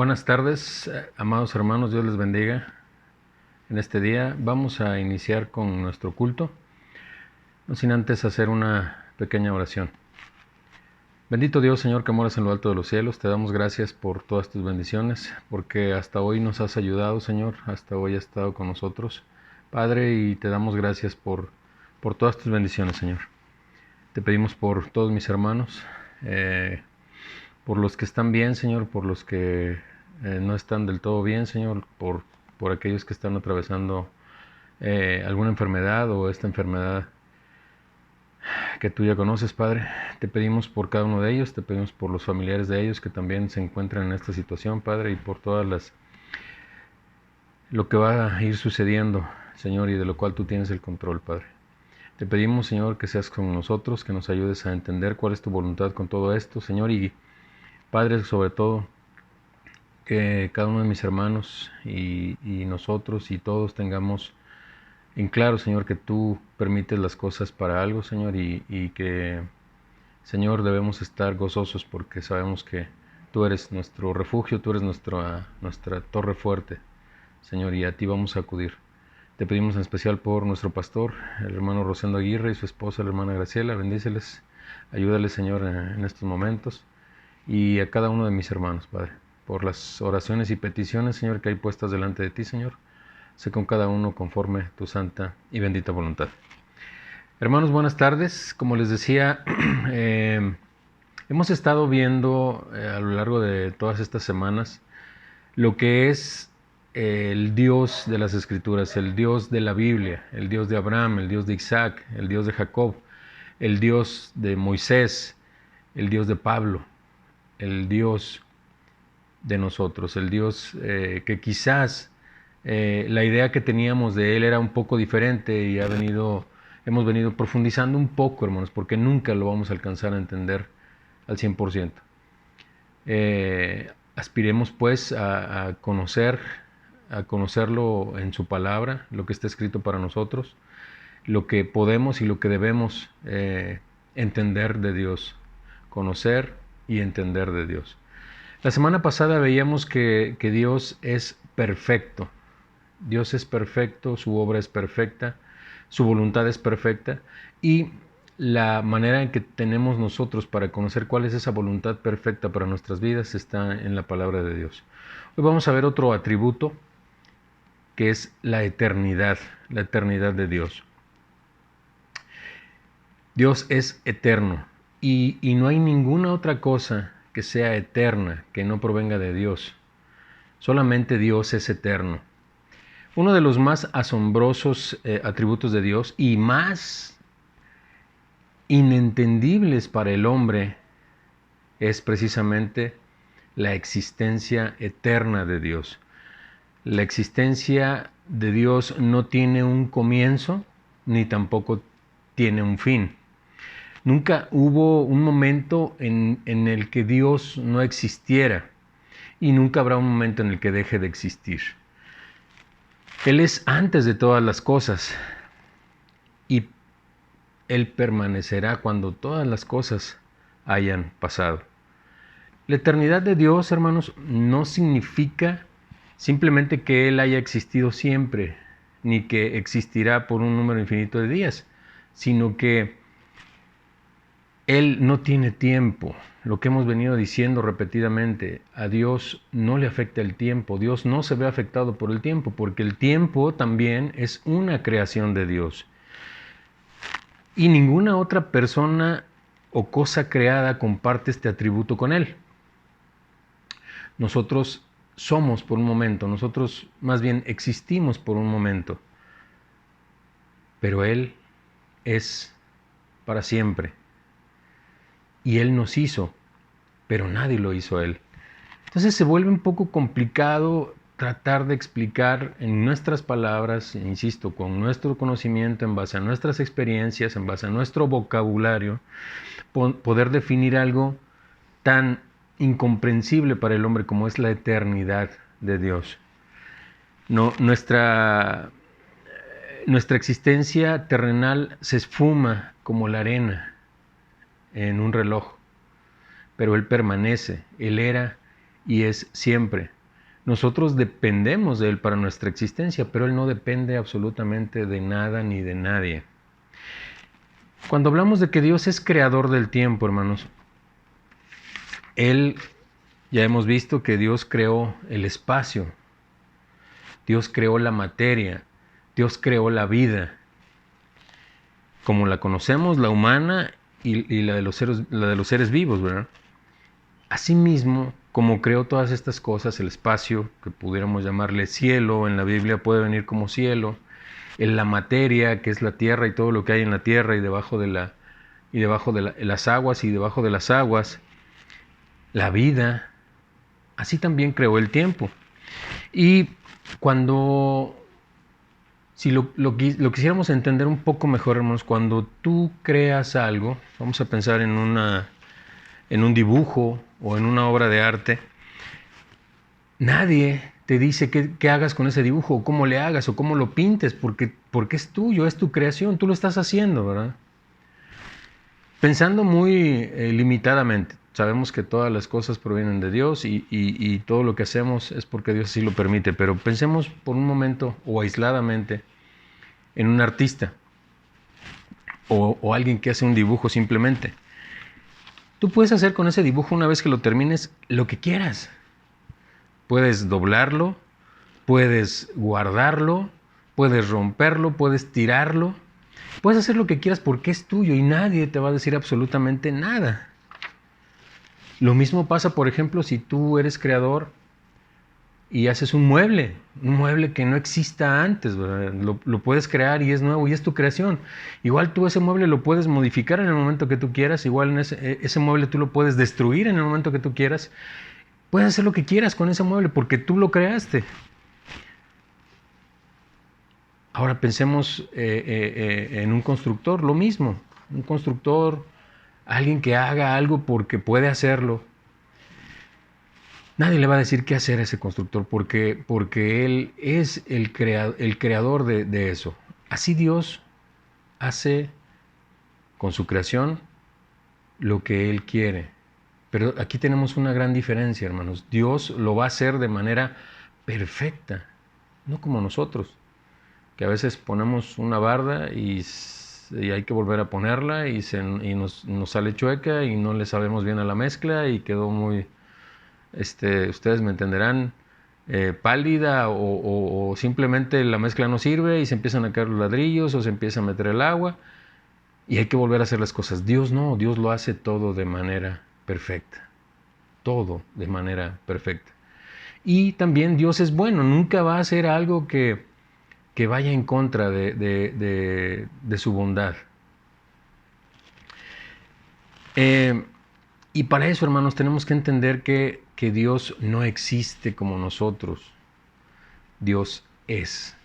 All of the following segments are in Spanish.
Buenas tardes, amados hermanos, Dios les bendiga. En este día vamos a iniciar con nuestro culto, no sin antes hacer una pequeña oración. Bendito Dios, Señor, que moras en lo alto de los cielos, te damos gracias por todas tus bendiciones, porque hasta hoy nos has ayudado, Señor, hasta hoy has estado con nosotros, Padre, y te damos gracias por todas tus bendiciones, Señor. Te pedimos por todos mis hermanos, por los que están bien, Señor, por los que no están del todo bien, Señor, por aquellos que están atravesando alguna enfermedad o esta enfermedad que tú ya conoces, Padre. Te pedimos por cada uno de ellos, te pedimos por los familiares de ellos que también se encuentran en esta situación, Padre, y por lo que va a ir sucediendo, Señor, y de lo cual tú tienes el control, Padre. Te pedimos, Señor, que seas con nosotros, que nos ayudes a entender cuál es tu voluntad con todo esto, Señor, y Padre, sobre todo, que cada uno de mis hermanos y nosotros y todos tengamos en claro, Señor, que tú permites las cosas para algo, Señor, y que, Señor, debemos estar gozosos porque sabemos que tú eres nuestro refugio, tú eres nuestra torre fuerte, Señor, y a ti vamos a acudir. Te pedimos en especial por nuestro pastor, el hermano Rosendo Aguirre, y su esposa, la hermana Graciela. Bendíceles, ayúdales, Señor, en estos momentos, y a cada uno de mis hermanos, Padre, por las oraciones y peticiones, Señor, que hay puestas delante de ti, Señor. Sé con cada uno conforme tu santa y bendita voluntad. Hermanos, buenas tardes. Como les decía, hemos estado viendo a lo largo de todas estas semanas lo que es el Dios de las Escrituras, el Dios de la Biblia, el Dios de Abraham, el Dios de Isaac, el Dios de Jacob, el Dios de Moisés, el Dios de Pablo, el Dios de nosotros, el Dios que quizás la idea que teníamos de Él era un poco diferente y hemos venido profundizando un poco, hermanos, porque nunca lo vamos a alcanzar a entender al 100%. Aspiremos pues a conocerlo en su palabra, lo que está escrito para nosotros, lo que podemos y lo que debemos entender de Dios, conocer y entender de Dios. La semana pasada veíamos que Dios es perfecto. Dios es perfecto, su obra es perfecta, su voluntad es perfecta, y la manera en que tenemos nosotros para conocer cuál es esa voluntad perfecta para nuestras vidas está en la palabra de Dios. Hoy vamos a ver otro atributo que es la eternidad de Dios. Dios es eterno y no hay ninguna otra cosa que sea eterna que no provenga de Dios. Solamente Dios es eterno. Uno de los más asombrosos atributos de Dios y más inentendibles para el hombre es precisamente la existencia eterna de Dios. La existencia de Dios no tiene un comienzo ni tampoco tiene un fin. Nunca hubo un momento en el que Dios no existiera y nunca habrá un momento en el que deje de existir. Él es antes de todas las cosas y Él permanecerá cuando todas las cosas hayan pasado. La eternidad de Dios, hermanos, no significa simplemente que Él haya existido siempre, ni que existirá por un número infinito de días, sino que Él no tiene tiempo. Lo que hemos venido diciendo repetidamente, a Dios no le afecta el tiempo. Dios no se ve afectado por el tiempo, porque el tiempo también es una creación de Dios. Y ninguna otra persona o cosa creada comparte este atributo con Él. Nosotros somos por un momento, nosotros más bien existimos por un momento, pero Él es para siempre. Y Él nos hizo, pero nadie lo hizo a Él. Entonces se vuelve un poco complicado tratar de explicar en nuestras palabras, insisto, con nuestro conocimiento, en base a nuestras experiencias, en base a nuestro vocabulario, poder definir algo tan incomprensible para el hombre como es la eternidad de Dios. No, nuestra existencia terrenal se esfuma como la arena en un reloj, pero Él permanece. Él era, y es siempre. Nosotros dependemos de Él para nuestra existencia, pero Él no depende absolutamente de nada ni de nadie. Cuando hablamos de que Dios es creador del tiempo, hermanos, Él, ya hemos visto que Dios creó el espacio, Dios creó la materia, Dios creó la vida, como la conocemos, la humana y la de los seres vivos, ¿verdad? Asimismo, como creó todas estas cosas, el espacio, que pudiéramos llamarle cielo, en la Biblia puede venir como cielo, en la materia, que es la tierra y todo lo que hay en la tierra y debajo de las aguas y debajo de las aguas, la vida, así también creó el tiempo. Y cuando, si lo quisiéramos entender un poco mejor, hermanos, cuando tú creas algo, vamos a pensar en un dibujo o en una obra de arte, nadie te dice qué hagas con ese dibujo, o cómo le hagas, o cómo lo pintes, porque es tuyo, es tu creación, tú lo estás haciendo, ¿verdad? Pensando muy limitadamente, sabemos que todas las cosas provienen de Dios y todo lo que hacemos es porque Dios así lo permite, pero pensemos por un momento o aisladamente en un artista o alguien que hace un dibujo simplemente. Tú puedes hacer con ese dibujo, una vez que lo termines, lo que quieras. Puedes doblarlo, puedes guardarlo, puedes romperlo, puedes tirarlo. Puedes hacer lo que quieras porque es tuyo y nadie te va a decir absolutamente nada. Lo mismo pasa, por ejemplo, si tú eres creador y haces un mueble que no exista antes, ¿verdad? Lo puedes crear y es nuevo y es tu creación. Igual tú ese mueble lo puedes modificar en el momento que tú quieras, igual en ese mueble tú lo puedes destruir en el momento que tú quieras. Puedes hacer lo que quieras con ese mueble porque tú lo creaste. Ahora pensemos en un constructor, lo mismo. Un constructor, alguien que haga algo porque puede hacerlo. Nadie le va a decir qué hacer a ese constructor porque él es el creador de eso. Así Dios hace con su creación lo que Él quiere. Pero aquí tenemos una gran diferencia, hermanos. Dios lo va a hacer de manera perfecta, no como nosotros, que a veces ponemos una barda y hay que volver a ponerla y nos sale chueca y no le sabemos bien a la mezcla y quedó muy, ustedes me entenderán, pálida o simplemente la mezcla no sirve y se empiezan a caer los ladrillos o se empieza a meter el agua y hay que volver a hacer las cosas. Dios no, Dios lo hace todo de manera perfecta, todo de manera perfecta. Y también Dios es bueno, nunca va a hacer algo que vaya en contra de su bondad. Y para eso, hermanos, tenemos que entender que Dios no existe como nosotros. Dios es.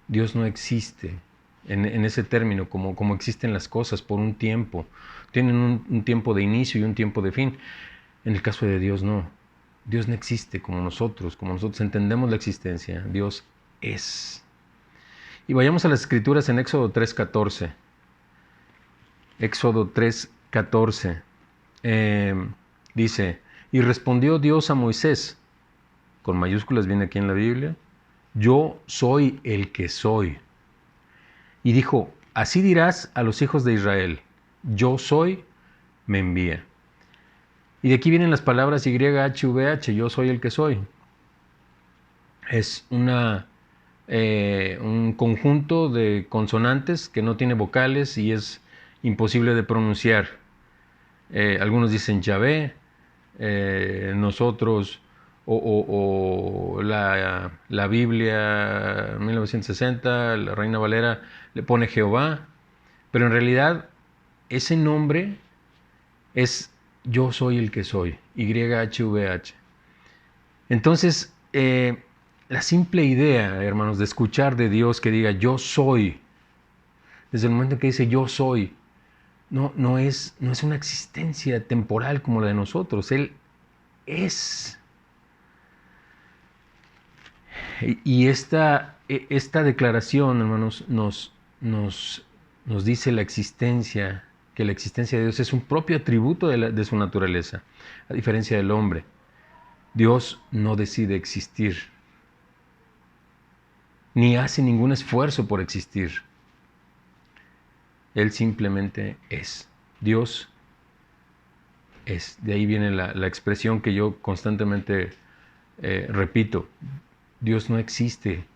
Dios no existe en ese término, como existen las cosas, por un tiempo. Tienen un tiempo de inicio y un tiempo de fin. En el caso de Dios, no. Dios no existe como nosotros entendemos la existencia. Dios es. Y vayamos a las Escrituras en Éxodo 3:14. Éxodo 3:14. Dice, y respondió Dios a Moisés, con mayúsculas viene aquí en la Biblia, yo soy el que soy. Y dijo, así dirás a los hijos de Israel, yo soy, me envía. Y de aquí vienen las palabras YHVH, yo soy el que soy. Es un conjunto de consonantes que no tiene vocales y es imposible de pronunciar. Algunos dicen Yahvé, nosotros la Biblia 1960, la Reina Valera le pone Jehová, pero en realidad ese nombre es yo soy el que soy, YHVH. Entonces, la simple idea, hermanos, de escuchar de Dios que diga yo soy, desde el momento en que dice yo soy, no es una existencia temporal como la de nosotros. Él es. Y esta declaración, hermanos, nos dice que la existencia de Dios es un propio atributo de su naturaleza, a diferencia del hombre. Dios no decide existir, ni hace ningún esfuerzo por existir. Él simplemente es. Dios es. De ahí viene la expresión que yo constantemente repito. Dios no existe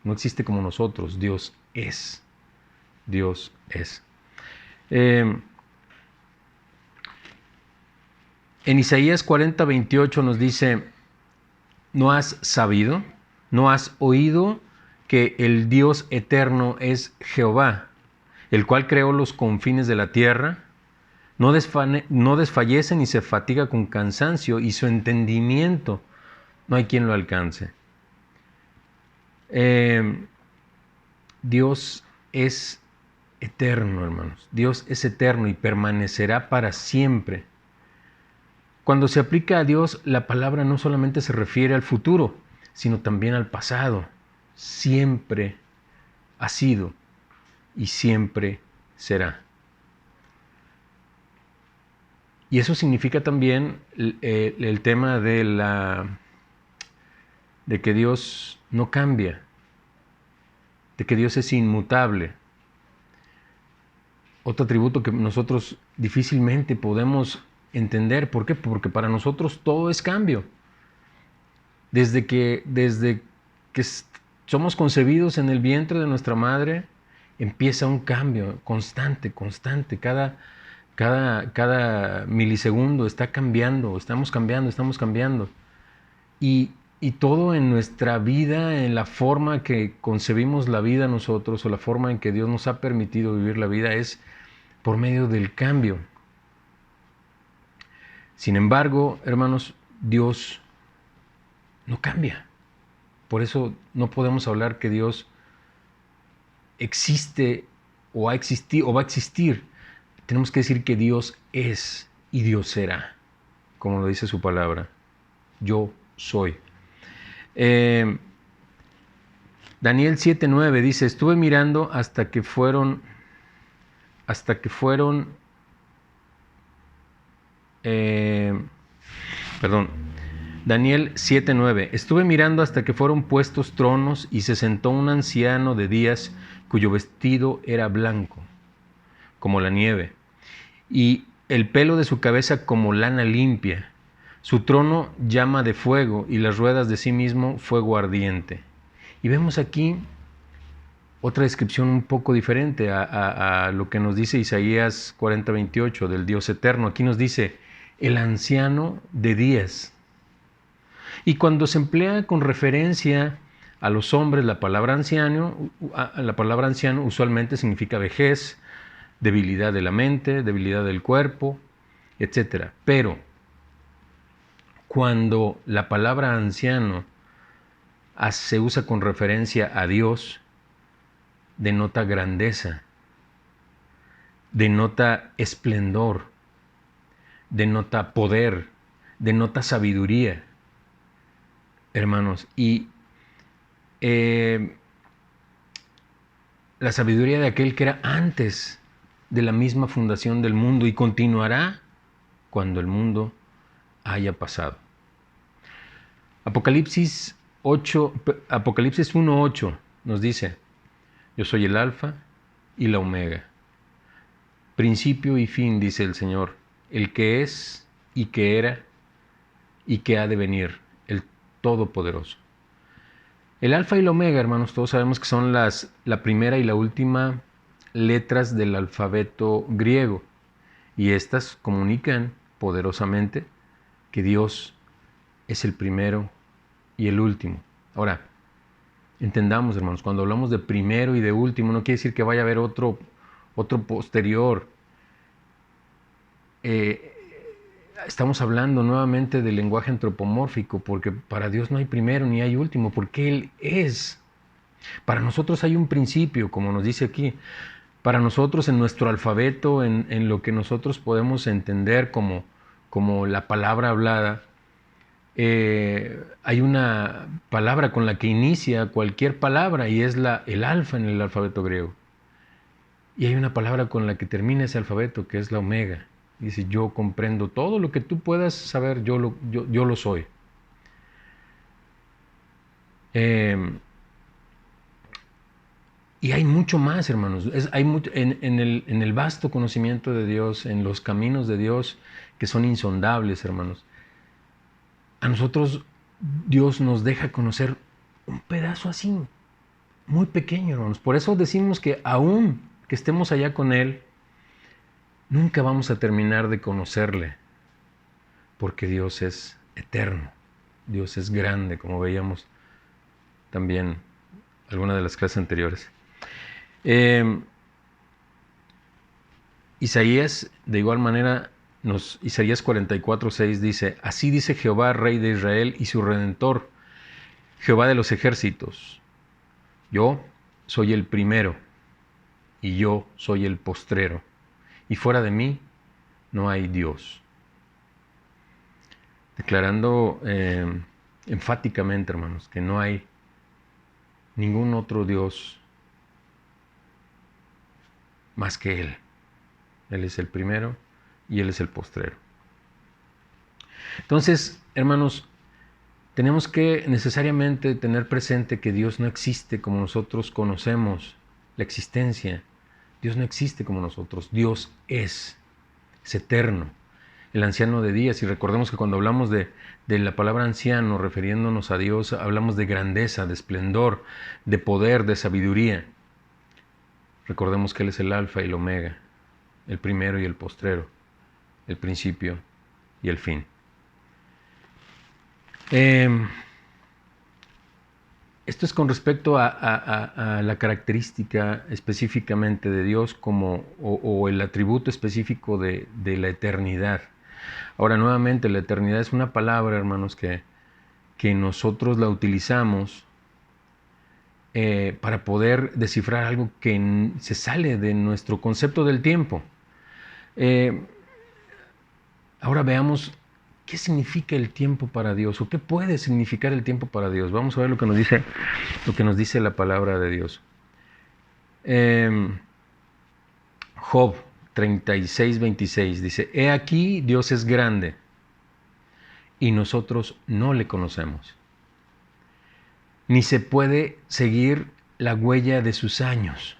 como nosotros. Dios es. Dios es. En Isaías 40:28 nos dice: ¿no has sabido? ¿No has oído que el Dios eterno es Jehová, el cual creó los confines de la tierra? No desfallece ni se fatiga con cansancio, y su entendimiento no hay quien lo alcance. Dios es eterno, hermanos. Dios es eterno y permanecerá para siempre. Cuando se aplica a Dios, la palabra no solamente se refiere al futuro, sino también al pasado. Siempre ha sido y siempre será. Y eso significa también el tema de que Dios no cambia, de que Dios es inmutable. Otro atributo que nosotros difícilmente podemos entender. ¿Por qué? Porque para nosotros todo es cambio. Desde que somos concebidos en el vientre de nuestra madre, empieza un cambio constante. Cada milisegundo está cambiando, estamos cambiando. Y todo en nuestra vida, en la forma que concebimos la vida nosotros, o la forma en que Dios nos ha permitido vivir la vida, es por medio del cambio. Sin embargo, hermanos, Dios no cambia. Por eso no podemos hablar que Dios existe o ha existido o va a existir. Tenemos que decir que Dios es y Dios será, como lo dice su palabra. Yo soy. Daniel 7:9 dice: estuve mirando hasta que fueron Daniel 7:9. Estuve mirando hasta que fueron puestos tronos, y se sentó un anciano de días, cuyo vestido era blanco, como la nieve, y el pelo de su cabeza como lana limpia. Su trono llama de fuego, y las ruedas de sí mismo fuego ardiente. Y vemos aquí otra descripción un poco diferente a lo que nos dice Isaías 40:28 del Dios eterno. Aquí nos dice el anciano de días. Y cuando se emplea con referencia a los hombres, la palabra anciano usualmente significa vejez, debilidad de la mente, debilidad del cuerpo, etc. Pero cuando la palabra anciano se usa con referencia a Dios, denota grandeza, denota esplendor, denota poder, denota sabiduría, hermanos. Y la sabiduría de aquel que era antes de la misma fundación del mundo y continuará cuando el mundo haya pasado. Apocalipsis 1:8 nos dice: yo soy el alfa y la omega, principio y fin, dice el Señor, el que es y que era y que ha de venir, el Todopoderoso. El alfa y la omega, hermanos, todos sabemos que son la primera y la última letras del alfabeto griego, y estas comunican poderosamente que Dios es el primero y el último. Ahora, entendamos, hermanos, cuando hablamos de primero y de último, no quiere decir que vaya a haber otro posterior. Estamos hablando nuevamente del lenguaje antropomórfico, porque para Dios no hay primero ni hay último, porque Él es. Para nosotros hay un principio, como nos dice aquí. Para nosotros, en nuestro alfabeto, en lo que nosotros podemos entender como la palabra hablada, hay una palabra con la que inicia cualquier palabra, y es el alfa en el alfabeto griego. Y hay una palabra con la que termina ese alfabeto, que es la omega. Dice: yo comprendo todo lo que tú puedas saber, yo lo soy. Eh, y hay mucho más, hermanos. Hay mucho, en el vasto conocimiento de Dios, en los caminos de Dios que son insondables, hermanos. A nosotros Dios nos deja conocer un pedazo así, muy pequeño, hermanos. Por eso decimos que aún que estemos allá con Él, nunca vamos a terminar de conocerle, porque Dios es eterno, Dios es grande, como veíamos también alguna de las clases anteriores. Isaías, de igual manera, Isaías 44:6 dice: así dice Jehová, Rey de Israel y su Redentor, Jehová de los ejércitos: yo soy el primero y yo soy el postrero, y fuera de mí no hay Dios. Declarando enfáticamente, hermanos, que no hay ningún otro Dios más que Él. Él es el primero y Él es el postrero. Entonces, hermanos, tenemos que necesariamente tener presente que Dios no existe como nosotros conocemos la existencia. Dios no existe como nosotros. Dios es eterno. El anciano de días, y recordemos que cuando hablamos de la palabra anciano, refiriéndonos a Dios, hablamos de grandeza, de esplendor, de poder, de sabiduría. Recordemos que Él es el alfa y el omega, el primero y el postrero, el principio y el fin. Esto es con respecto a la característica específicamente de Dios o el atributo específico de la eternidad. Ahora, nuevamente, la eternidad es una palabra, hermanos, que nosotros la utilizamos para poder descifrar algo que se sale de nuestro concepto del tiempo. Ahora veamos qué significa el tiempo para Dios o qué puede significar el tiempo para Dios. Vamos a ver lo que nos dice la palabra de Dios. Job 36:26 dice: he aquí Dios es grande y nosotros no le conocemos, ni se puede seguir la huella de sus años.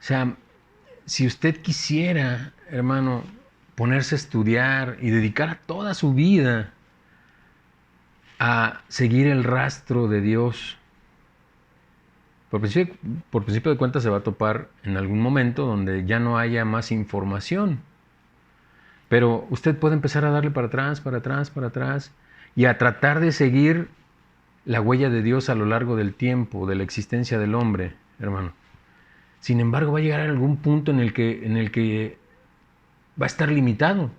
O sea, si usted quisiera, hermano, ponerse a estudiar y dedicar toda su vida a seguir el rastro de Dios, por principio de cuentas se va a topar en algún momento donde ya no haya más información. Pero usted puede empezar a darle para atrás, para atrás, para atrás, y a tratar de seguir la huella de Dios a lo largo del tiempo, de la existencia del hombre, hermano. Sin embargo, va a llegar a algún punto en el que va a estar limitado.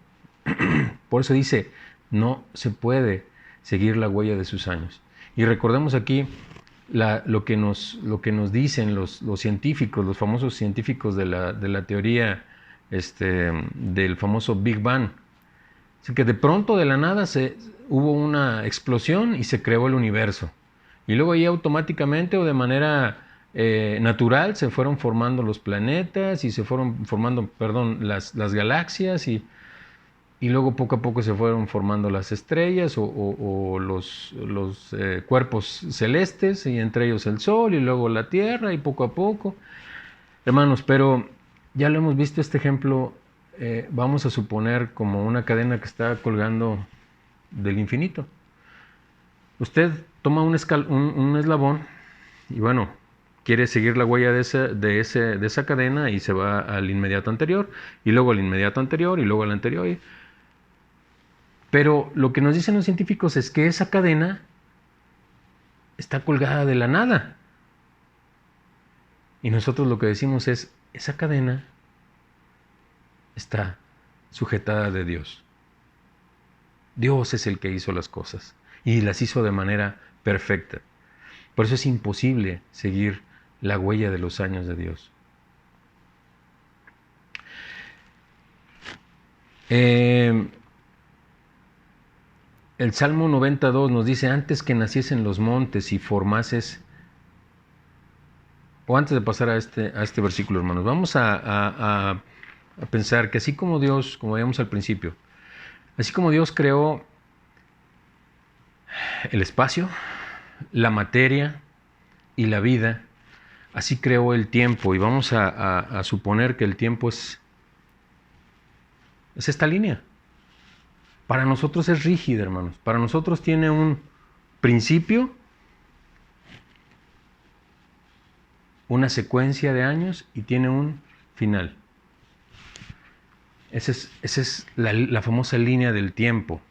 Por eso dice, no se puede seguir la huella de sus años. Y recordemos aquí lo que nos dicen los científicos, los famosos científicos de la teoría del famoso Big Bang. Así que de pronto, de la nada, hubo una explosión y se creó el universo. Y luego ahí automáticamente o de manera natural se fueron formando los planetas y se fueron formando, las galaxias y luego poco a poco se fueron formando las estrellas o los cuerpos celestes, y entre ellos el Sol y luego la Tierra, y poco a poco. Hermanos, pero ya lo hemos visto este ejemplo, vamos a suponer como una cadena que está colgando del infinito. Usted toma un eslabón y bueno, quiere seguir la huella de esa cadena y se va al inmediato anterior, y luego al inmediato anterior, y luego al anterior. Pero lo que nos dicen los científicos es que esa cadena está colgada de la nada. Y nosotros lo que decimos es, esa cadena está sujetada de Dios. Dios es el que hizo las cosas y las hizo de manera perfecta. Por eso es imposible seguir la huella de los años de Dios. El Salmo 92 nos dice: antes que naciesen los montes y formases. O antes de pasar a este versículo, hermanos, vamos a pensar que así como Dios, como veíamos al principio, así como Dios creó el espacio, la materia y la vida, así creó el tiempo. Y vamos a suponer que el tiempo es esta línea. Para nosotros es rígida, hermanos. Para nosotros tiene un principio, una secuencia de años y tiene un final. Esa es la famosa línea del tiempo.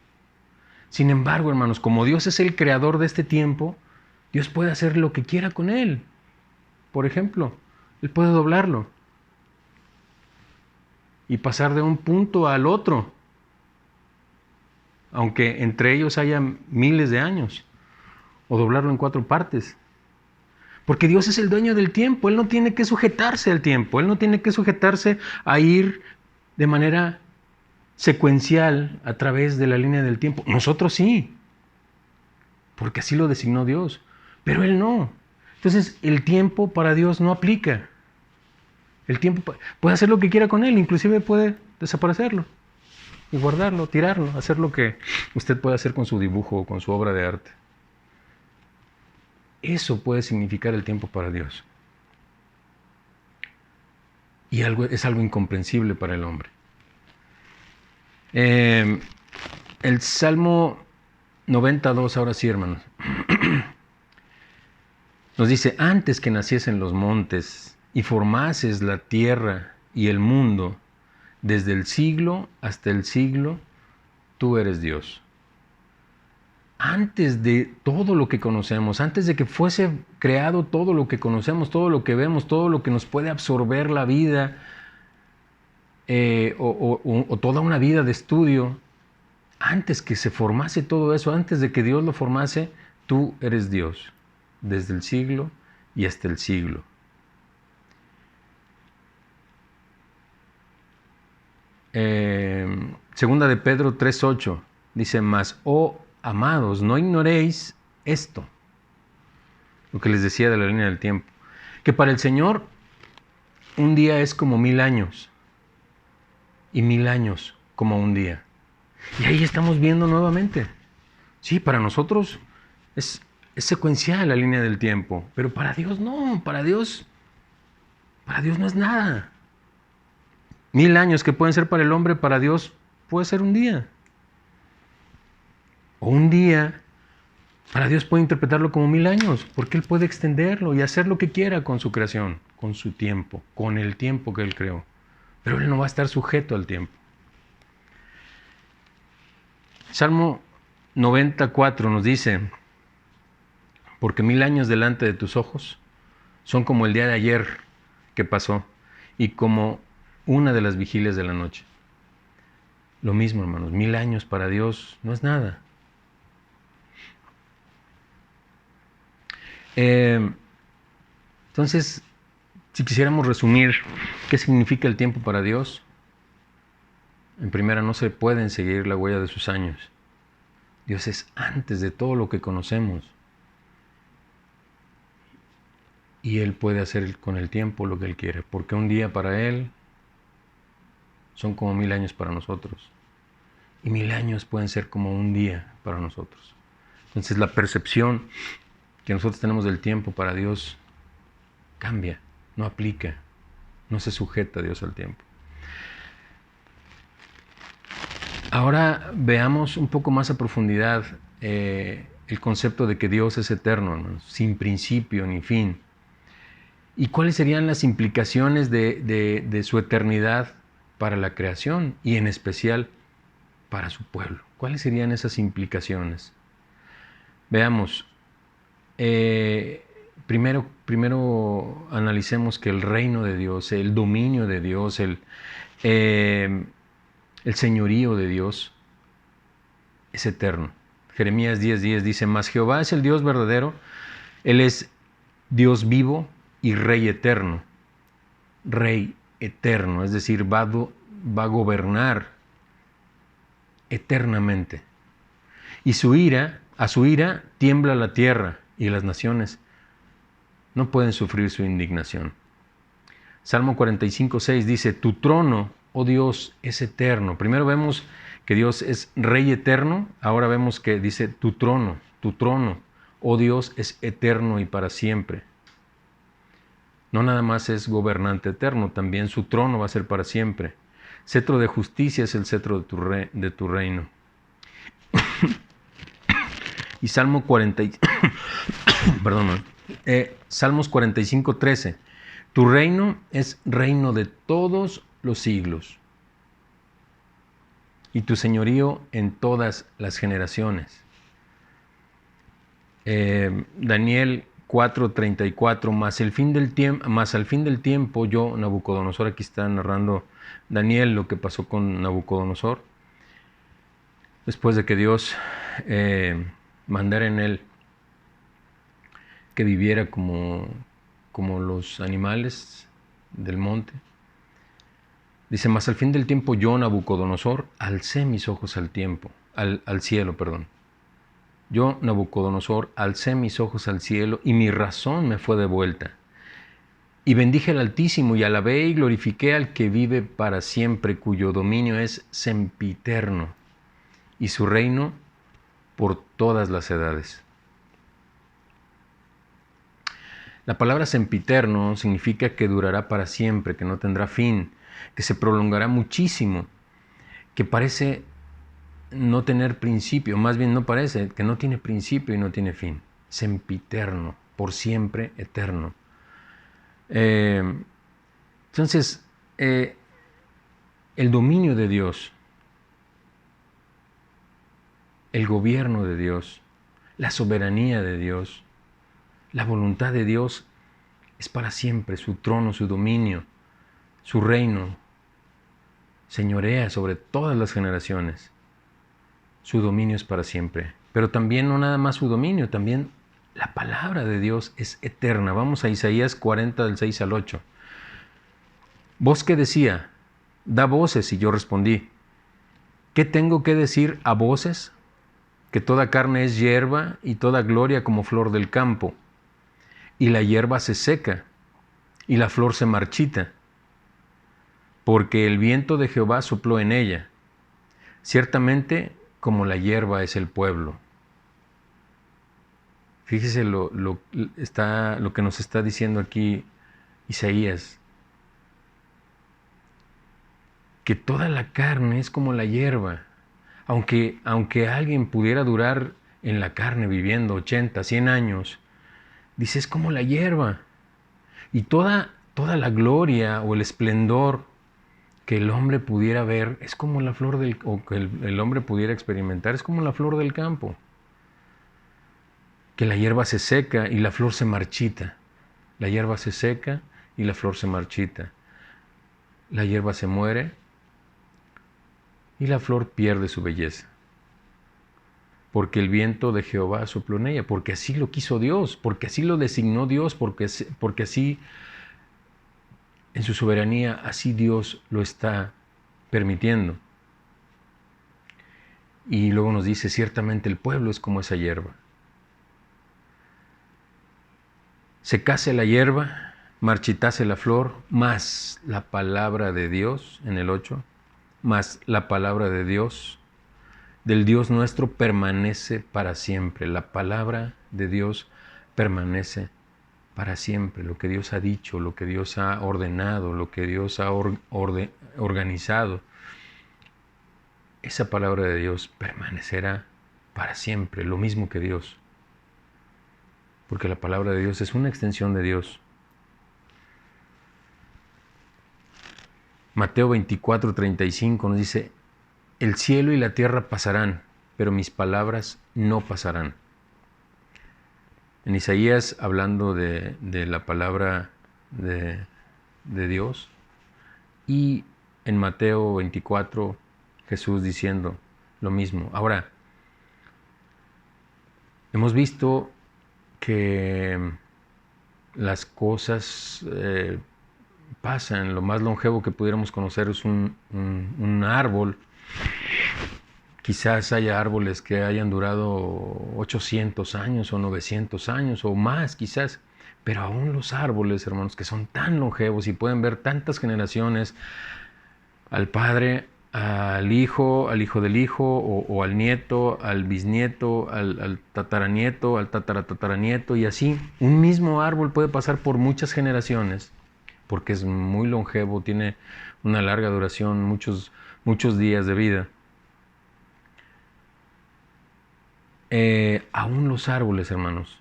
Sin embargo, hermanos, como Dios es el creador de este tiempo, Dios puede hacer lo que quiera con él. Por ejemplo, Él puede doblarlo y pasar de un punto al otro, aunque entre ellos haya miles de años, o doblarlo en 4 partes. Porque Dios es el dueño del tiempo, Él no tiene que sujetarse al tiempo, Él no tiene que sujetarse a ir de manera secuencial a través de la línea del tiempo. Nosotros sí, porque así lo designó Dios, pero Él no. Entonces el tiempo para Dios no aplica. El tiempo puede hacer lo que quiera con él, inclusive puede desaparecerlo y guardarlo, tirarlo, hacer lo que usted puede hacer con su dibujo o con su obra de arte. Eso puede significar el tiempo para Dios. Y es algo incomprensible para el hombre. El Salmo 92, ahora sí, hermanos, nos dice: antes que naciesen los montes y formases la tierra y el mundo, desde el siglo hasta el siglo, tú eres Dios. Antes de todo lo que conocemos, antes de que fuese creado todo lo que conocemos, todo lo que vemos, todo lo que nos puede absorber la vida, o toda una vida de estudio, antes que se formase todo eso, antes de que Dios lo formase, tú eres Dios, desde el siglo y hasta el siglo. Segunda de Pedro 3:8 dice: mas, oh amados, no ignoréis esto, lo que les decía de la línea del tiempo, que para el Señor un día es como 1000 años y 1000 años como un día. Y ahí estamos viendo nuevamente, sí, para nosotros es secuencial la línea del tiempo, pero para Dios no, para Dios no es nada. 1000 años que pueden ser para el hombre, para Dios puede ser un día. O un día, para Dios puede interpretarlo como 1000 años, porque Él puede extenderlo y hacer lo que quiera con su creación, con su tiempo, con el tiempo que Él creó. Pero Él no va a estar sujeto al tiempo. Salmo 94 nos dice: porque 1000 años delante de tus ojos son como el día de ayer que pasó y como una de las vigilias de la noche. Lo mismo, hermanos, 1000 años para Dios no es nada. Entonces, si quisiéramos resumir qué significa el tiempo para Dios, en primera, no se pueden seguir la huella de sus años. Dios es antes de todo lo que conocemos. Y Él puede hacer con el tiempo lo que Él quiere, porque un día para Él son como 1000 años para nosotros. Y 1000 años pueden ser como un día para nosotros. Entonces la percepción que nosotros tenemos del tiempo para Dios cambia, no aplica, no se sujeta a Dios al tiempo. Ahora veamos un poco más a profundidad el concepto de que Dios es eterno, hermanos, sin principio ni fin. ¿Y cuáles serían las implicaciones de su eternidad para la creación y en especial para su pueblo? ¿Cuáles serían esas implicaciones? Veamos. Primero analicemos que el reino de Dios, el dominio de Dios, el señorío de Dios es eterno. Jeremías 10:10 dice: mas Jehová es el Dios verdadero, Él es Dios vivo y Rey eterno. Rey eterno, es decir, va a gobernar eternamente. Y a su ira tiembla la tierra y las naciones no pueden sufrir su indignación. Salmo 45:6 dice: tu trono, oh Dios, es eterno. Primero vemos que Dios es Rey eterno, ahora vemos que dice tu trono, oh Dios, es eterno y para siempre. No nada más es gobernante eterno, también su trono va a ser para siempre. Cetro de justicia es el cetro de tu reino. Y Salmo 40, perdón, Salmos 45:13. Tu reino es reino de todos los siglos, y tu señorío en todas las generaciones. Daniel 4:34, más al fin del tiempo, yo, Nabucodonosor, aquí está narrando Daniel lo que pasó con Nabucodonosor, después de que Dios mandara en él que viviera como los animales del monte. Dice, más al fin del tiempo yo, Nabucodonosor, alcé mis ojos al cielo. Yo, Nabucodonosor, alcé mis ojos al cielo y mi razón me fue devuelta. Y bendije al Altísimo y alabé y glorifiqué al que vive para siempre, cuyo dominio es sempiterno y su reino por todas las edades. La palabra sempiterno significa que durará para siempre, que no tendrá fin, que se prolongará muchísimo, que parece no tener principio, más bien no parece, que no tiene principio y no tiene fin. Sempiterno, por siempre eterno. Entonces, el dominio de Dios, el gobierno de Dios, la soberanía de Dios, la voluntad de Dios es para siempre, su trono, su dominio, su reino, señorea sobre todas las generaciones. Su dominio es para siempre. Pero también no nada más su dominio, también la palabra de Dios es eterna. Vamos a Isaías 40, del 6 al 8. Voz que decía, da voces, y yo respondí, ¿qué tengo que decir a voces? Que toda carne es hierba y toda gloria como flor del campo. Y la hierba se seca y la flor se marchita, porque el viento de Jehová sopló en ella. Ciertamente como la hierba es el pueblo. Fíjese lo que nos está diciendo aquí Isaías, que toda la carne es como la hierba. Aunque alguien pudiera durar en la carne viviendo 80, 100 años, dice, es como la hierba. Y toda la gloria o el esplendor que el hombre pudiera ver es como la flor o que el hombre pudiera experimentar, es como la flor del campo. Que la hierba se seca y la flor se marchita. La hierba se seca y la flor se marchita. La hierba se muere y la flor pierde su belleza. Porque el viento de Jehová sopló en ella, porque así lo quiso Dios, porque así lo designó Dios, porque así, en su soberanía, así Dios lo está permitiendo. Y luego nos dice, ciertamente el pueblo es como esa hierba. Secase la hierba, marchitase la flor, mas la palabra de Dios, en el 8, mas la palabra de Dios, del Dios nuestro, permanece para siempre. La palabra de Dios permanece para siempre. Lo que Dios ha dicho, lo que Dios ha ordenado, lo que Dios ha organizado, esa palabra de Dios permanecerá para siempre, lo mismo que Dios. Porque la palabra de Dios es una extensión de Dios. Mateo 24:35 nos dice, el cielo y la tierra pasarán, pero mis palabras no pasarán. En Isaías, hablando de la palabra de Dios, y en Mateo 24, Jesús diciendo lo mismo. Ahora, hemos visto que las cosas pasan. Lo más longevo que pudiéramos conocer es un árbol. Quizás haya árboles que hayan durado 800 años o 900 años o más quizás, pero aún los árboles, hermanos, que son tan longevos y pueden ver tantas generaciones al Padre al hijo del hijo, o al nieto, al bisnieto, al tataranieto, al tataranieto, y así. Un mismo árbol puede pasar por muchas generaciones, porque es muy longevo, tiene una larga duración, muchos días de vida. Aún los árboles, hermanos,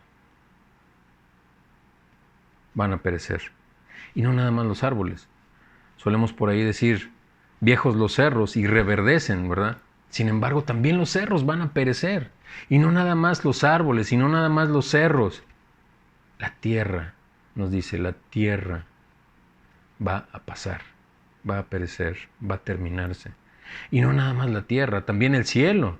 van a perecer. Y no nada más los árboles. Solemos por ahí decir, viejos los cerros y reverdecen, ¿verdad? Sin embargo, también los cerros van a perecer. Y no nada más los árboles, y no nada más los cerros. La tierra, nos dice, la tierra va a pasar, va a perecer, va a terminarse. Y no nada más la tierra, también el cielo.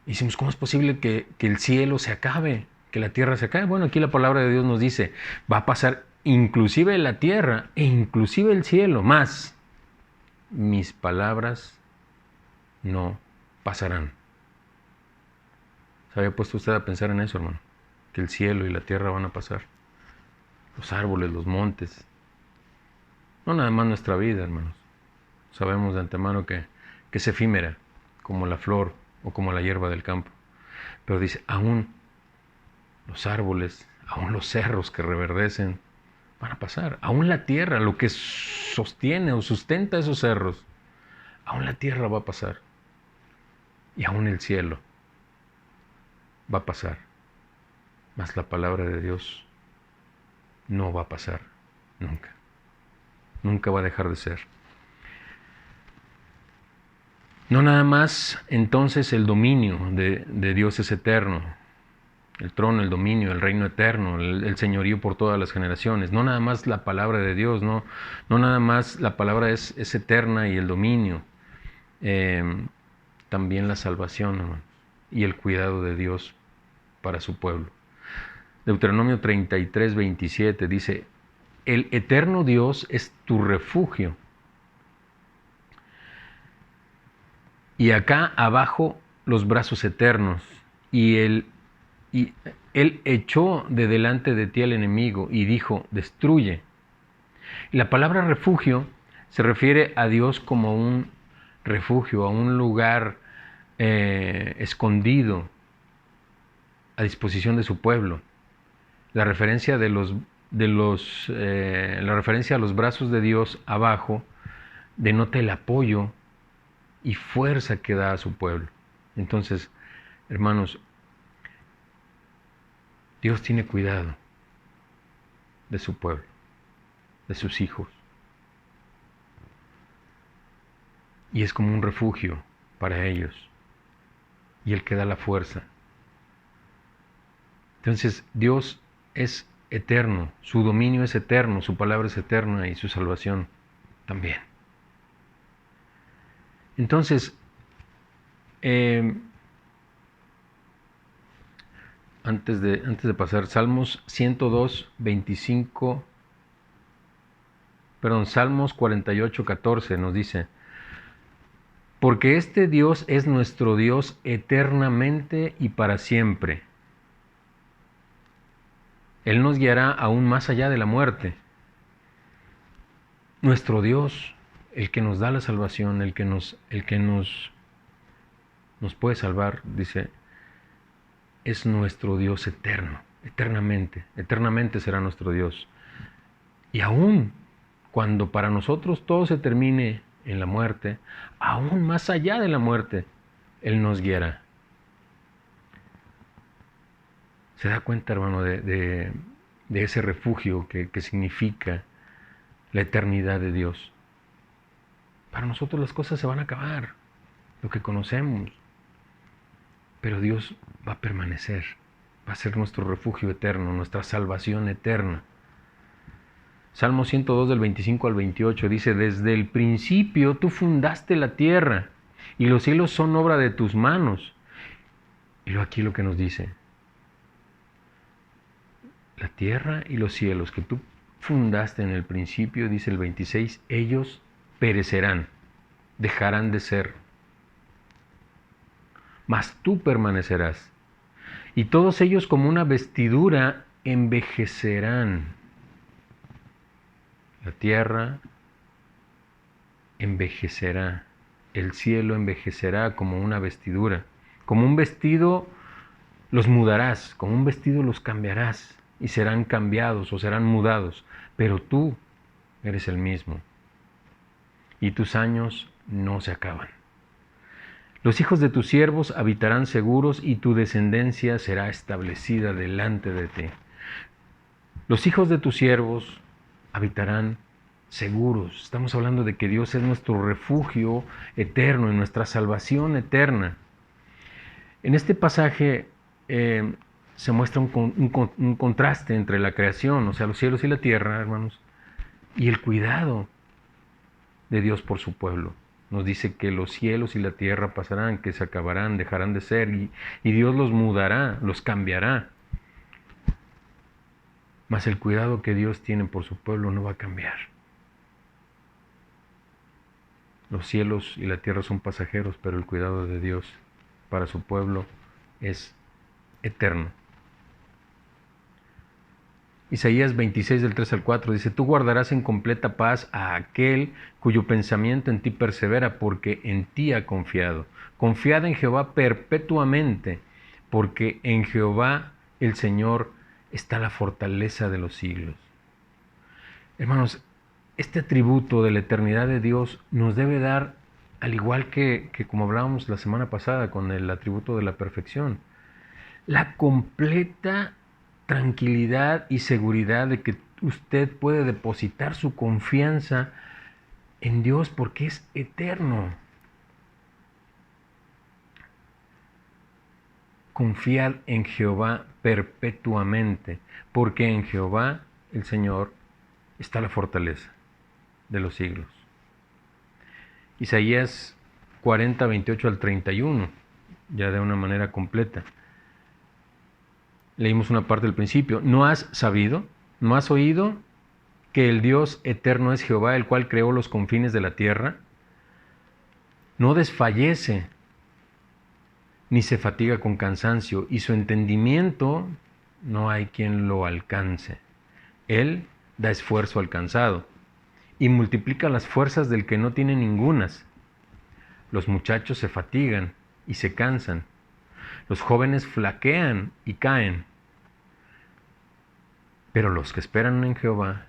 Y decimos, ¿cómo es posible que el cielo se acabe? Que la tierra se acabe. Bueno, aquí la palabra de Dios nos dice, va a pasar inclusive la tierra e inclusive el cielo, más mis palabras no pasarán. ¿Se había puesto usted a pensar en eso, hermano? Que el cielo y la tierra van a pasar. Los árboles, los montes. No nada más nuestra vida, hermanos. Sabemos de antemano que es efímera, como la flor o como la hierba del campo. Pero dice, aún los árboles, aún los cerros que reverdecen, van a pasar. Aún la tierra, lo que sostiene o sustenta esos cerros, aún la tierra va a pasar. Y aún el cielo va a pasar. Mas la palabra de Dios no va a pasar nunca. Nunca va a dejar de ser. No nada más entonces el dominio de Dios es eterno. El trono, el dominio, el reino eterno, el señorío por todas las generaciones. No nada más la palabra de Dios, no nada más la palabra es eterna y el dominio. También la salvación, hermano, y el cuidado de Dios para su pueblo. Deuteronomio 33, 27 dice, el eterno Dios es tu refugio. Y acá abajo los brazos eternos. Y él echó de delante de ti al enemigo y dijo, destruye. Y la palabra refugio se refiere a Dios como un refugio, a un lugar escondido a disposición de su pueblo. La referencia a los brazos de Dios abajo denota el apoyo y fuerza que da a su pueblo. Entonces, hermanos, Dios tiene cuidado de su pueblo, de sus hijos. Y es como un refugio para ellos. Y el que da la fuerza. Entonces, Dios es eterno, su dominio es eterno, su palabra es eterna y su salvación también. Entonces, antes de pasar, Salmos 102, 25, Salmos 48, 14 nos dice, porque este Dios es nuestro Dios eternamente y para siempre. Él nos guiará aún más allá de la muerte. Nuestro Dios, el que nos da la salvación, el que nos puede salvar, dice, es nuestro Dios eterno, eternamente será nuestro Dios. Y aún cuando para nosotros todo se termine en la muerte, aún más allá de la muerte, Él nos guiará. ¿Se da cuenta, hermano, de ese refugio que significa la eternidad de Dios? Para nosotros las cosas se van a acabar, lo que conocemos, pero Dios va a permanecer, va a ser nuestro refugio eterno, nuestra salvación eterna. Salmo 102 del 25 al 28 dice, desde el principio tú fundaste la tierra y los cielos son obra de tus manos. Y luego aquí lo que nos dice, la tierra y los cielos que tú fundaste en el principio, dice el 26, ellos perecerán, dejarán de ser, mas tú permanecerás. Y todos ellos como una vestidura envejecerán. La tierra envejecerá. El cielo envejecerá como una vestidura. Como un vestido los mudarás, como un vestido los cambiarás y serán cambiados o serán mudados. Pero tú eres el mismo y tus años no se acaban. Los hijos de tus siervos habitarán seguros y tu descendencia será establecida delante de ti. Los hijos de tus siervos habitarán seguros. Estamos hablando de que Dios es nuestro refugio eterno y nuestra salvación eterna. En este pasaje se muestra un contraste entre la creación, o sea, los cielos y la tierra, hermanos, y el cuidado de Dios por su pueblo. Nos dice que los cielos y la tierra pasarán, que se acabarán, dejarán de ser, y Dios los mudará, los cambiará. Mas el cuidado que Dios tiene por su pueblo no va a cambiar. Los cielos y la tierra son pasajeros, pero el cuidado de Dios para su pueblo es eterno. Isaías 26 del 3 al 4 dice: Tú guardarás en completa paz a aquel cuyo pensamiento en ti persevera, porque en ti ha confiado. Confiad en Jehová perpetuamente, porque en Jehová el Señor está la fortaleza de los siglos. Hermanos, este atributo de la eternidad de Dios nos debe dar, al igual que como hablábamos la semana pasada con el atributo de la perfección, la completa tranquilidad y seguridad de que usted puede depositar su confianza en Dios porque es eterno. Confiad en Jehová perpetuamente, porque en Jehová el Señor está la fortaleza de los siglos. Isaías 40, 28 al 31, ya de una manera completa. Leímos una parte del principio. ¿No has sabido? ¿No has oído que el Dios eterno es Jehová, el cual creó los confines de la tierra? No desfallece, ni se fatiga con cansancio, y su entendimiento no hay quien lo alcance. Él da esfuerzo al cansado, y multiplica las fuerzas del que no tiene ningunas. Los muchachos se fatigan y se cansan. Los jóvenes flaquean y caen. Pero los que esperan en Jehová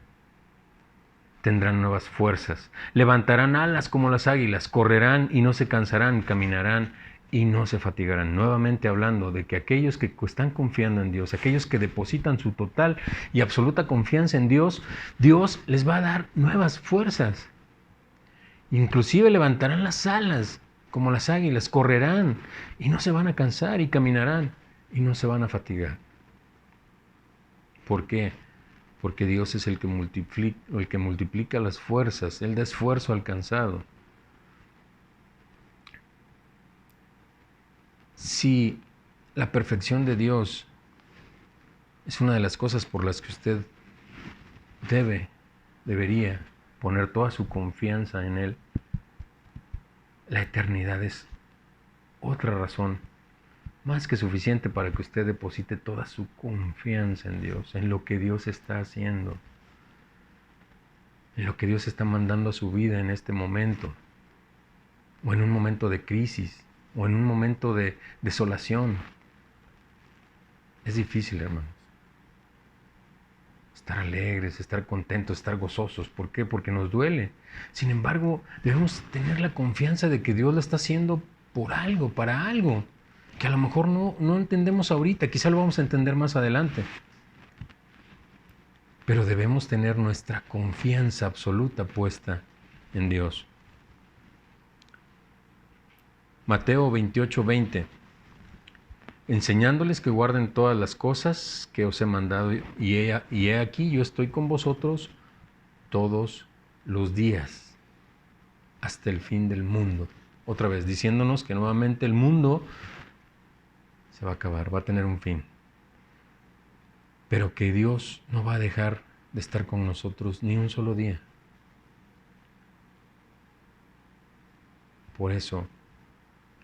tendrán nuevas fuerzas. Levantarán alas como las águilas, correrán y no se cansarán, caminarán y no se fatigarán. Nuevamente hablando de que aquellos que están confiando en Dios, aquellos que depositan su total y absoluta confianza en Dios, Dios les va a dar nuevas fuerzas. Inclusive levantarán las alas como las águilas, correrán y no se van a cansar, y caminarán y no se van a fatigar. ¿Por qué? Porque Dios es el que multiplica las fuerzas. Él da esfuerzo al cansado. Si la perfección de Dios es una de las cosas por las que usted debería poner toda su confianza en Él, la eternidad es otra razón más que suficiente para que usted deposite toda su confianza en Dios, en lo que Dios está haciendo, en lo que Dios está mandando a su vida en este momento, o en un momento de crisis, o en un momento de desolación. Es difícil, hermanos, estar alegres, estar contentos, estar gozosos. ¿Por qué? Porque nos duele. Sin embargo, debemos tener la confianza de que Dios lo está haciendo por algo, para algo, que a lo mejor no entendemos ahorita, quizá lo vamos a entender más adelante. Pero debemos tener nuestra confianza absoluta puesta en Dios. Mateo 28, 20. Enseñándoles que guarden todas las cosas que os he mandado, y he aquí yo estoy con vosotros todos los días, hasta el fin del mundo. Otra vez, diciéndonos que nuevamente el mundo se va a acabar, va a tener un fin. Pero que Dios no va a dejar de estar con nosotros ni un solo día. Por eso,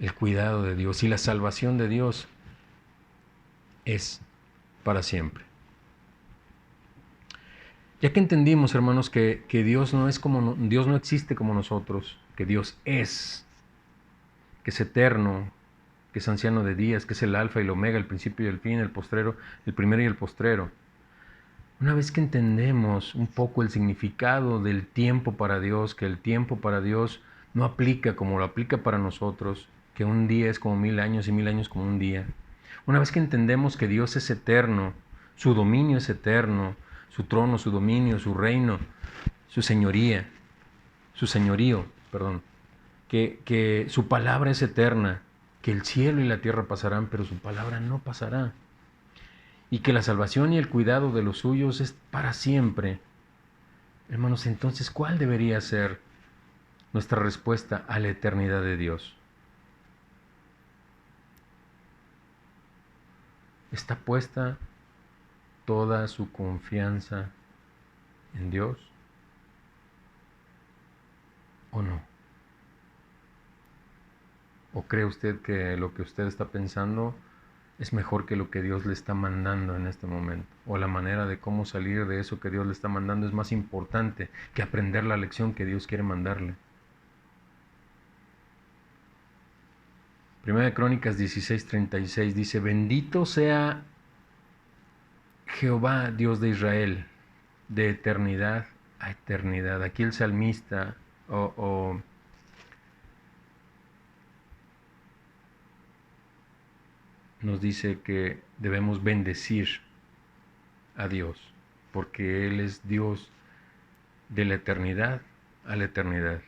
el cuidado de Dios y la salvación de Dios es para siempre. Ya que entendimos, hermanos, que Dios no es como Dios no existe como nosotros, que Dios es, que es eterno, que es anciano de días, que es el alfa y el omega, el principio y el fin, el postrero, el primero y el postrero. Una vez que entendemos un poco el significado del tiempo para Dios, que el tiempo para Dios no aplica como lo aplica para nosotros, que un día es como 1000 años y 1000 años como un día. Una vez que entendemos que Dios es eterno, su dominio es eterno, su trono, su dominio, su reino, su señoría, su señorío, perdón, que su palabra es eterna, que el cielo y la tierra pasarán, pero su palabra no pasará, y que la salvación y el cuidado de los suyos es para siempre. Hermanos, entonces, ¿cuál debería ser nuestra respuesta a la eternidad de Dios? ¿Está puesta toda su confianza en Dios o no? ¿O cree usted que lo que usted está pensando es mejor que lo que Dios le está mandando en este momento? ¿O la manera de cómo salir de eso que Dios le está mandando es más importante que aprender la lección que Dios quiere mandarle? Primera de Crónicas 16:36 dice: bendito sea Jehová, Dios de Israel, de eternidad a eternidad. Aquí el salmista nos dice que debemos bendecir a Dios, porque Él es Dios de la eternidad a la eternidad.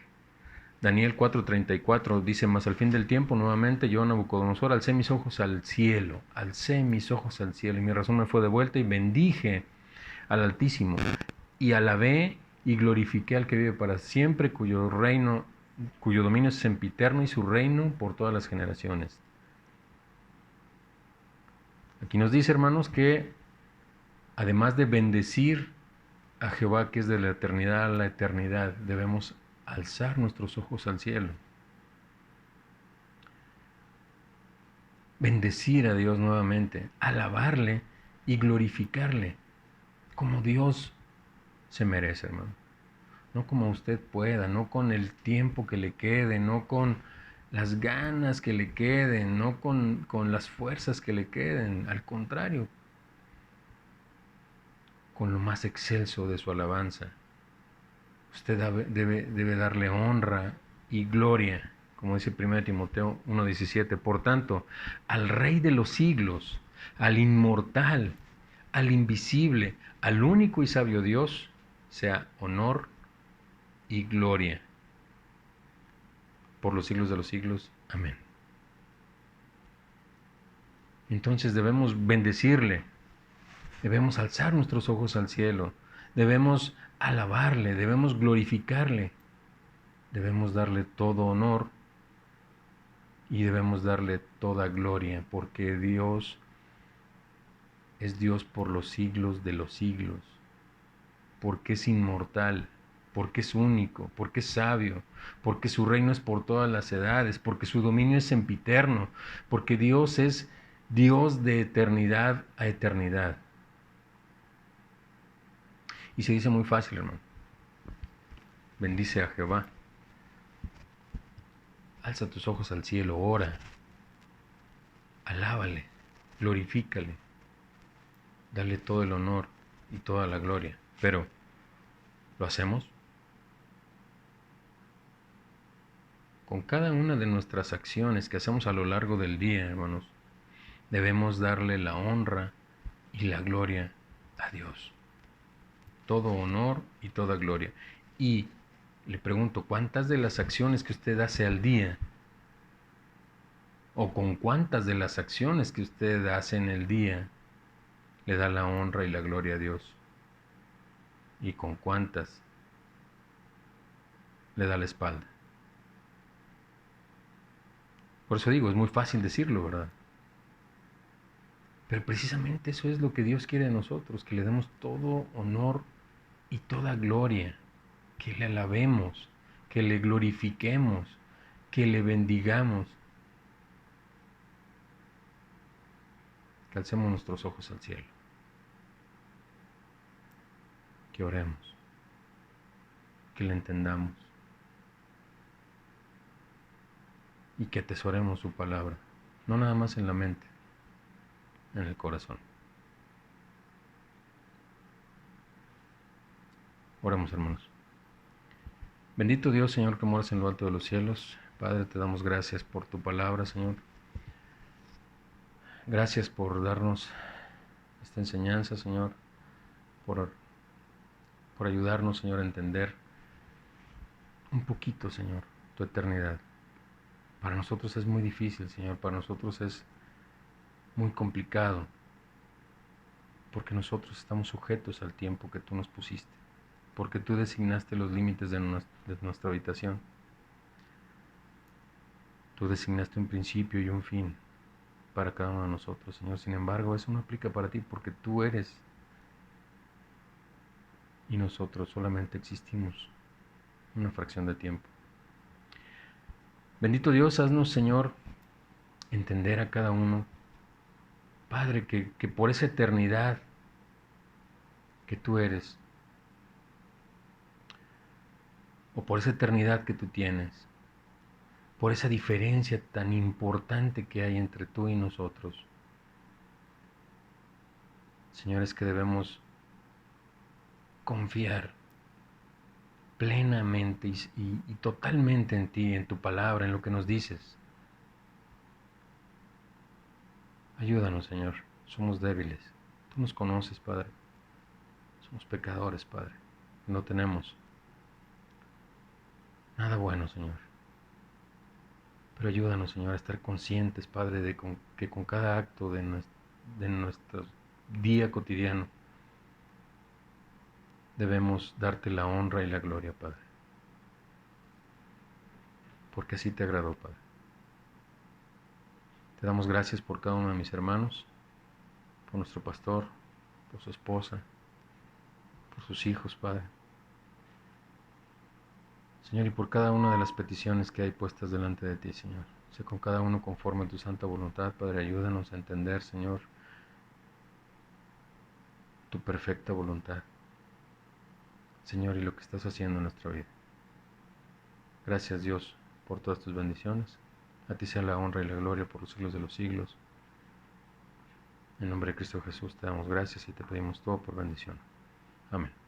Daniel 4:34 dice: mas al fin del tiempo, nuevamente yo, Nabucodonosor, alcé mis ojos al cielo, y mi razón me fue de vuelta, y bendije al Altísimo, y alabé y glorifiqué al que vive para siempre, cuyo dominio es sempiterno, y su reino por todas las generaciones. Aquí nos dice, hermanos, que además de bendecir a Jehová, que es de la eternidad a la eternidad, debemos alzar nuestros ojos al cielo. Bendecir a Dios nuevamente, alabarle y glorificarle como Dios se merece, hermano. No como usted pueda, no con el tiempo que le quede, no con las ganas que le queden, no con las fuerzas que le queden. Al contrario, con lo más excelso de su alabanza. Usted debe darle honra y gloria, como dice 1 Timoteo 1:17. Por tanto, al Rey de los siglos, al inmortal, al invisible, al único y sabio Dios, sea honor y gloria por los siglos de los siglos. Amén. Entonces debemos bendecirle, debemos alzar nuestros ojos al cielo, debemos alabarle, debemos glorificarle, debemos darle todo honor y debemos darle toda gloria, porque Dios es Dios por los siglos de los siglos, porque es inmortal, porque es único, porque es sabio, porque su reino es por todas las edades, porque su dominio es sempiterno, porque Dios es Dios de eternidad a eternidad. Y se dice muy fácil, hermano. Bendice a Jehová. Alza tus ojos al cielo, ora, alábale, glorifícale, dale todo el honor y toda la gloria. Pero, ¿lo hacemos? Con cada una de nuestras acciones que hacemos a lo largo del día, hermanos, debemos darle la honra y la gloria a Dios. Todo honor y toda gloria. Y le pregunto, ¿cuántas de las acciones que usted hace al día, o con cuántas de las acciones que usted hace en el día, le da la honra y la gloria a Dios? ¿Y con cuántas le da la espalda? Por eso digo, es muy fácil decirlo, ¿verdad? Pero precisamente eso es lo que Dios quiere de nosotros, que le demos todo honor y toda gloria, que le alabemos, que le glorifiquemos, que le bendigamos, que alcemos nuestros ojos al cielo. que oremos, que le entendamos y que atesoremos su palabra, no nada más en la mente, en el corazón. Oremos, hermanos. Bendito Dios, Señor, que moras en lo alto de los cielos. Padre, te damos gracias por tu palabra, Señor. Gracias por darnos esta enseñanza, Señor, por ayudarnos, Señor, a entender un poquito, Señor, tu eternidad. Para nosotros es muy difícil, Señor, para nosotros es muy complicado, porque nosotros estamos sujetos al tiempo que tú nos pusiste, porque tú designaste los límites de nuestra habitación. Tú designaste un principio y un fin para cada uno de nosotros, Señor. Sin embargo, eso no aplica para ti porque tú eres y nosotros solamente existimos una fracción de tiempo. Bendito Dios, haznos, Señor, entender a cada uno, Padre, que por esa eternidad que tú eres, o por esa eternidad que tú tienes, por esa diferencia tan importante que hay entre tú y nosotros, Señor, es que debemos confiar plenamente y totalmente en ti, en tu palabra, en lo que nos dices. Ayúdanos, Señor, somos débiles. Tú nos conoces, Padre. Somos pecadores, Padre. No tenemos nada bueno, Señor. Pero ayúdanos, Señor, a estar conscientes, Padre, de que con cada acto de nuestro día cotidiano debemos darte la honra y la gloria, Padre. Porque así te agradó, Padre. Te damos gracias por cada uno de mis hermanos, por nuestro pastor, por su esposa, por sus hijos, Padre. Señor, y por cada una de las peticiones que hay puestas delante de ti, Señor. Sé con cada uno conforme a tu santa voluntad, Padre. Ayúdanos a entender, Señor, tu perfecta voluntad. Señor, y lo que estás haciendo en nuestra vida. Gracias, Dios, por todas tus bendiciones. A ti sea la honra y la gloria por los siglos de los siglos. En nombre de Cristo Jesús te damos gracias y te pedimos todo por bendición. Amén.